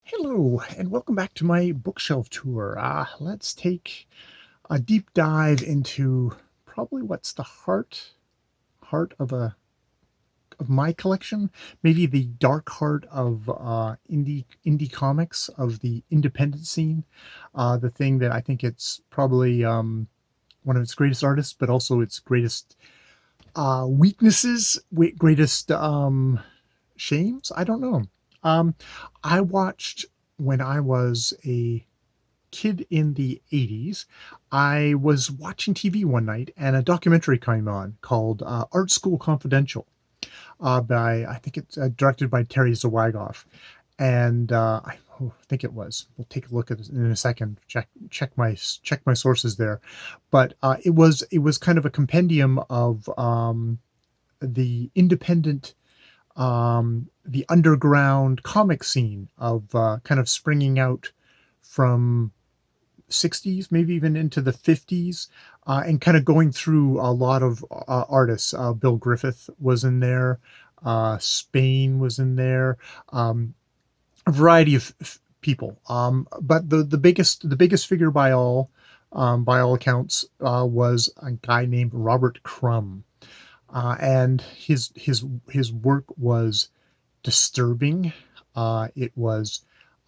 Hello, and welcome back to my bookshelf tour. Let's take a deep dive into probably what's the heart of my collection, maybe the dark heart of indie comics, of the independent scene. The thing that I think it's probably one of its greatest artists, but also its greatest weaknesses, greatest shames. I don't know. Um, I watched when I was a kid in the 80s. I was watching TV one night and a documentary came on called Art School Confidential, I think it's directed by Terry Zwigoff. And I think it was. We'll take a look at it in a second. Check my sources there, but it was kind of a compendium of the independent the underground comic scene of kind of springing out from 60s, maybe even into the 50s, and kind of going through a lot of artists. Bill Griffith was in there, Spain was in there, a variety of people. But the biggest figure by all accounts, was a guy named Robert Crumb, and his work was disturbing. It was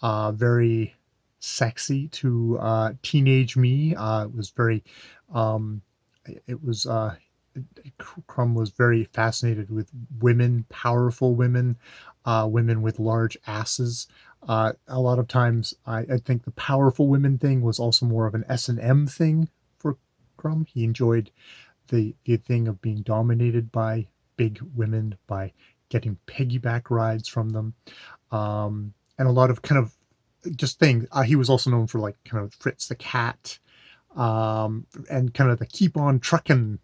very sexy to teenage me. It was very, um, it was, Crumb was very fascinated with women, powerful women, women with large asses. A lot of times, I think the powerful women thing was also more of an S&M thing for Crumb. He enjoyed the thing of being dominated by big women, by getting piggyback rides from them, and a lot of kind of just things. He was also known for like kind of Fritz the Cat, and kind of the Keep on Trucking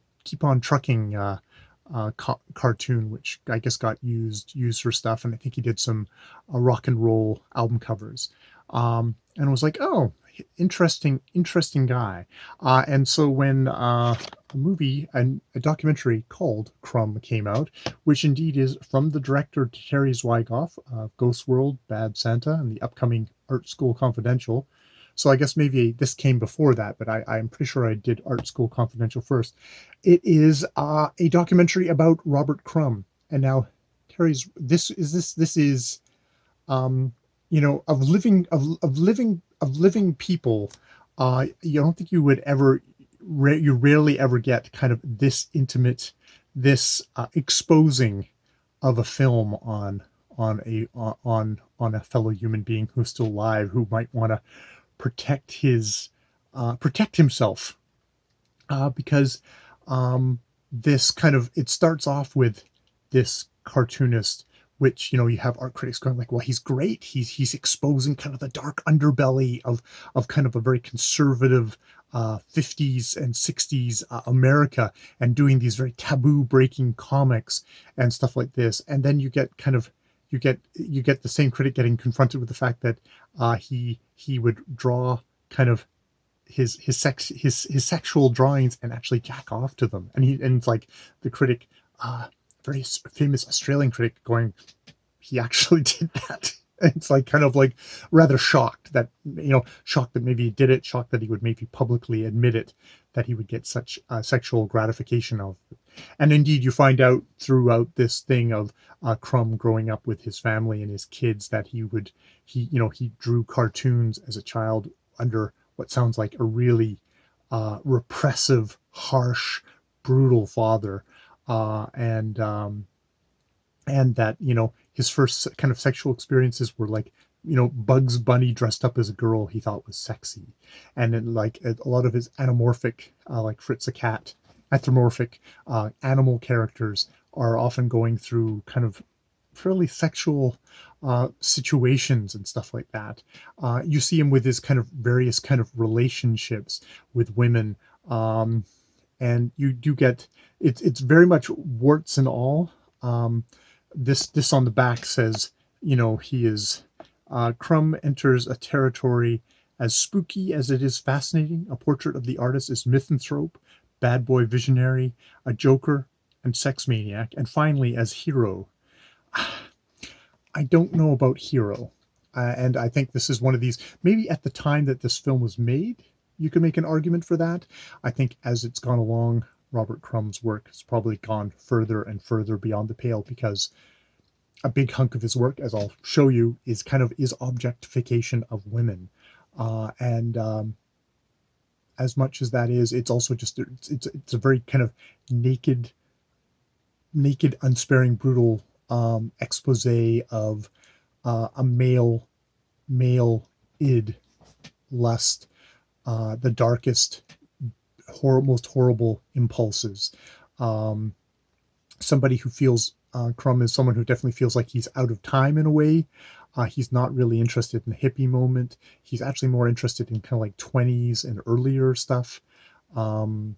cartoon, which I guess got used for stuff, and I think he did some rock and roll album covers, and it was like, oh, interesting guy. And so when a movie and a documentary called Crumb came out, which indeed is from the director Terry Zwigoff of Ghost World, Bad Santa, and the upcoming Art School Confidential. So I guess maybe this came before that, but I'm pretty sure I did Art School Confidential first. It is a documentary about Robert Crumb, and now Terry's. This is of living people. You don't think you would ever, you rarely ever get kind of this intimate, this exposing of a film on a fellow human being who's still alive, who might want to protect protect himself, because this kind of, it starts off with this cartoonist, which, you have art critics going like, well, he's great, he's exposing kind of the dark underbelly of kind of a very conservative 50s and 60s America, and doing these very taboo breaking comics and stuff like this. And then you get kind of, you get the same critic getting confronted with the fact that he would draw kind of his sexual drawings and actually jack off to them, and it's like the critic, very famous Australian critic, going, he actually did that. It's like kind of like rather shocked that maybe he did it, shocked that he would maybe publicly admit it, that he would get such sexual gratification of it. And indeed, you find out throughout this thing of Crumb growing up with his family and his kids, that he drew cartoons as a child under what sounds like a really repressive, harsh, brutal father, and that, his first kind of sexual experiences were like, Bugs Bunny dressed up as a girl he thought was sexy, and then like a lot of his anamorphic, like Fritz the Cat, anthropomorphic animal characters are often going through kind of fairly sexual situations and stuff like that. You see him with his kind of various kind of relationships with women, and you do get, it's very much warts and all. This on the back says, he is, Crumb enters a territory as spooky as it is fascinating. A portrait of the artist is misanthrope, bad boy visionary, a joker, and sex maniac, and finally as hero. I don't know about hero. And I think this is one of these, maybe at the time that this film was made, you could make an argument for that. I think as it's gone along, Robert Crumb's work has probably gone further and further beyond the pale, because a big hunk of his work, as I'll show you, is objectification of women. And as much as that is, it's also just, it's a very kind of naked, unsparing, brutal expose of a male id lust, the darkest, most horrible impulses. Somebody who feels, Crumb is someone who definitely feels like he's out of time in a way. He's not really interested in the hippie moment. He's actually more interested in kind of like 20s and earlier stuff. And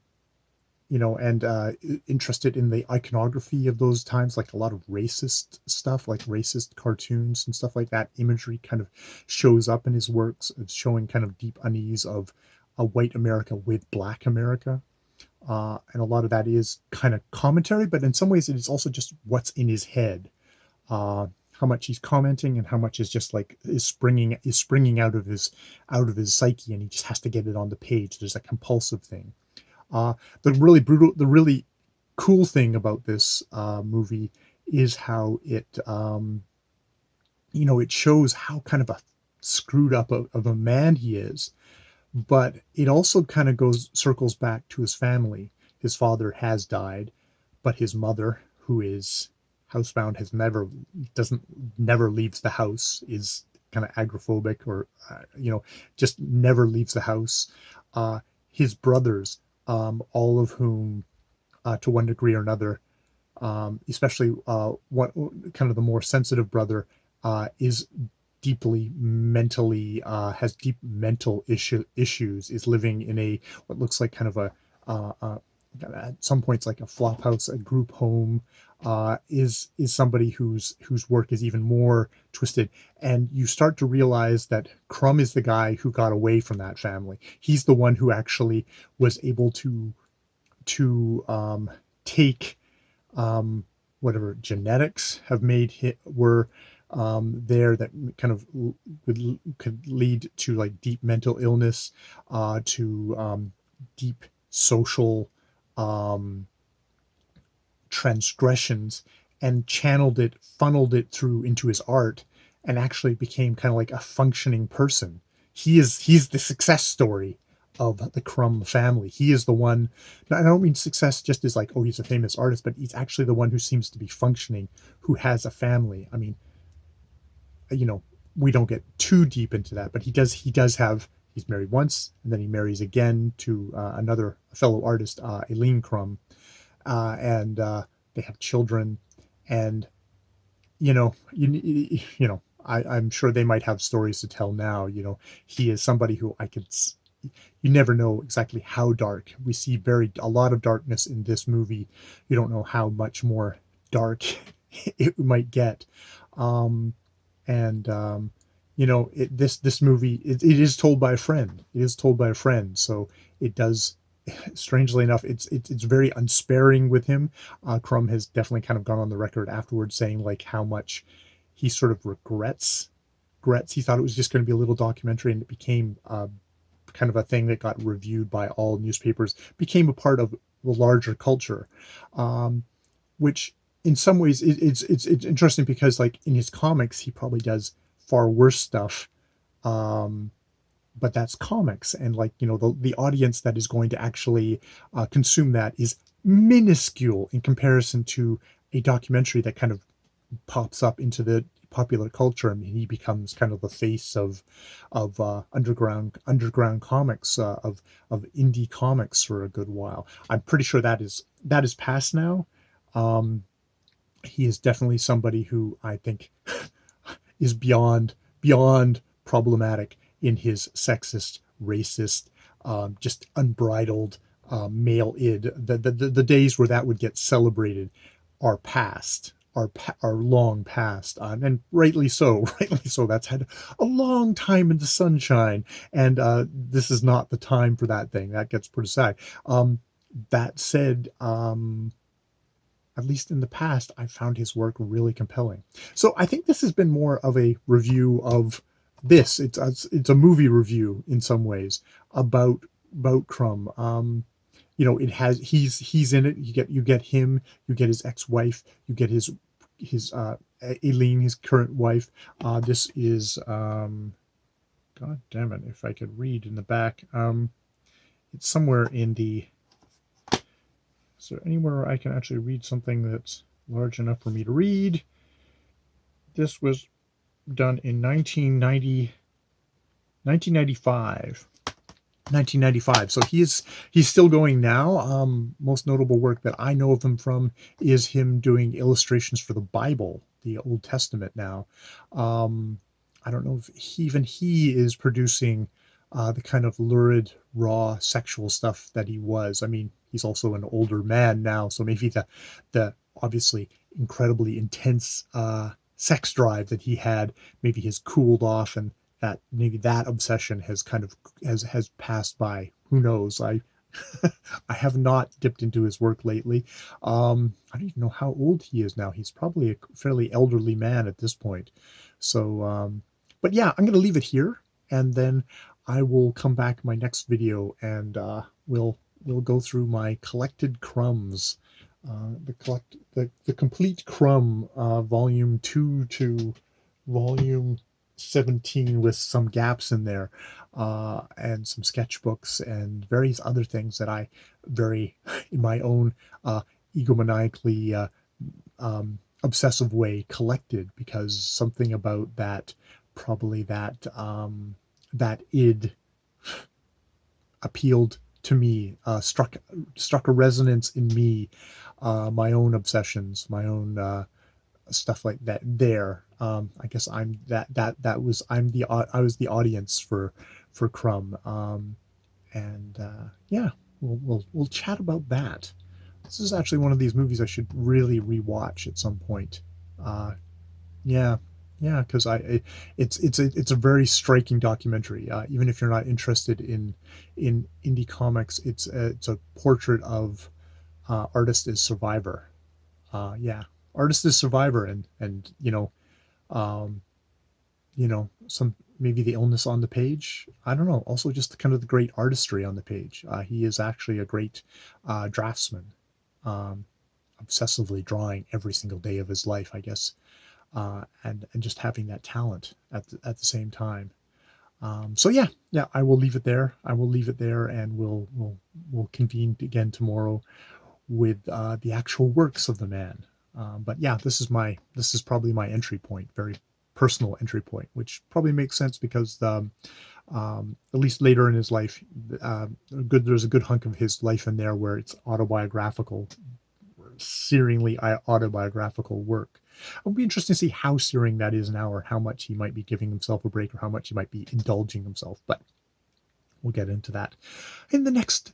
interested in the iconography of those times, like a lot of racist stuff, like racist cartoons and stuff like that. Imagery kind of shows up in his works. It's showing kind of deep unease of a white America with black America. And a lot of that is kind of commentary, but in some ways it is also just what's in his head. How much he's commenting and how much is just like is springing out of his psyche, and he just has to get it on the page. There's a compulsive thing. The really cool thing about this movie is how it it shows how kind of a screwed up of a man he is, but it also kind of circles back to his family. His father has died, but his mother, who is housebound, never leaves the house, is kind of agoraphobic, or just never leaves the house. His brothers, all of whom, to one degree or another, especially what kind of the more sensitive brother, is deeply mentally, has deep mental issues, is living in what looks like kind of at some points like a flop house, a group home, is somebody whose work is even more twisted. And you start to realize that Crumb is the guy who got away from that family. He's the one who actually was able to take whatever genetics have made were there, that kind of could lead to like deep mental illness, to deep social transgressions, and funneled it through into his art, and actually became kind of like a functioning person. He's the success story of the Crumb family. He is the one. I don't mean success just as like, oh, he's a famous artist, but he's actually the one who seems to be functioning, who has a family. I mean, we don't get too deep into that, but he's married once, and then he marries again to another fellow artist, Eileen Crumb, and they have children. And I'm sure they might have stories to tell now. He is somebody who you never know exactly how dark. We see a lot of darkness in this movie. You don't know how much more dark it might get. This movie, it is told by a friend. It is told by a friend, so it does. Strangely enough, it's very unsparing with him. Crumb has definitely kind of gone on the record afterwards saying like how much he sort of regrets. He thought it was just going to be a little documentary, and it became kind of a thing that got reviewed by all newspapers, became a part of the larger culture, which in some ways it's interesting, because like in his comics he probably does far worse stuff, but that's comics, and like the audience that is going to actually consume that is minuscule in comparison to a documentary that kind of pops up into the popular culture, and he becomes kind of the face of underground comics, of indie comics for a good while. I'm pretty sure that is past now. He is definitely somebody who I think is beyond problematic in his sexist, racist, just unbridled male id. The days where that would get celebrated are past, are long past, and rightly so. Rightly so. That's had a long time in the sunshine, and this is not the time for that thing. That gets put aside. That said, at least in the past, I found his work really compelling. So I think this has been more of a review of it's a movie review in some ways about Crumb. You know, it has he's in it. You get him, you get his ex-wife, you get his Aileen, his current wife. This is God damn it, if I could read in the back. It's somewhere in the. Is there anywhere I can actually read something that's large enough for me to read? This was done in 1995. 1995. So he's still going now. Most notable work that I know of him from is him doing illustrations for the Bible, the Old Testament now. I don't know if even he is producing the kind of lurid, raw, sexual stuff that he was. I mean, he's also an older man now, so maybe the obviously incredibly intense sex drive that he had maybe has cooled off, and that maybe that obsession has kind of has passed by. Who knows? I I have not dipped into his work lately. I don't even know how old he is now. He's probably a fairly elderly man at this point. So, but yeah, I'm going to leave it here, and then I will come back in my next video, and we'll go through my collected crumbs, the complete crumb, volume 2 to volume 17 with some gaps in there, and some sketchbooks and various other things that I very in my own egomaniacally obsessive way collected, because something about that, probably that id appealed to me, struck a resonance in me, my own obsessions, my own stuff like that there. I guess I'm that was I was the audience for Crumb. And yeah, we'll chat about that. This is actually one of these movies I should really rewatch at some point. Yeah, yeah, because it's a very striking documentary. Even if you're not interested in indie comics, it's a portrait of artist as survivor. Yeah, artist as survivor, and um, some maybe the illness on the page. I don't know. Also, just kind of the great artistry on the page. He is actually a great draftsman, um, obsessively drawing every single day of his life, I guess, and just having that talent at the same time. So yeah, I will leave it there. And we'll convene again tomorrow with the actual works of the man. But yeah, this is probably my entry point, very personal entry point, which probably makes sense because at least later in his life, there's a good hunk of his life in there where it's autobiographical, searingly autobiographical work. It'll be interesting to see how searing that is now, or how much he might be giving himself a break, or how much he might be indulging himself. But we'll get into that in the next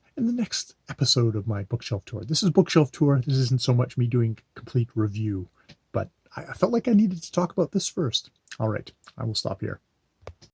episode of my bookshelf tour. This is bookshelf tour. This isn't so much me doing complete review, but I felt like I needed to talk about this first. All right, I will stop here.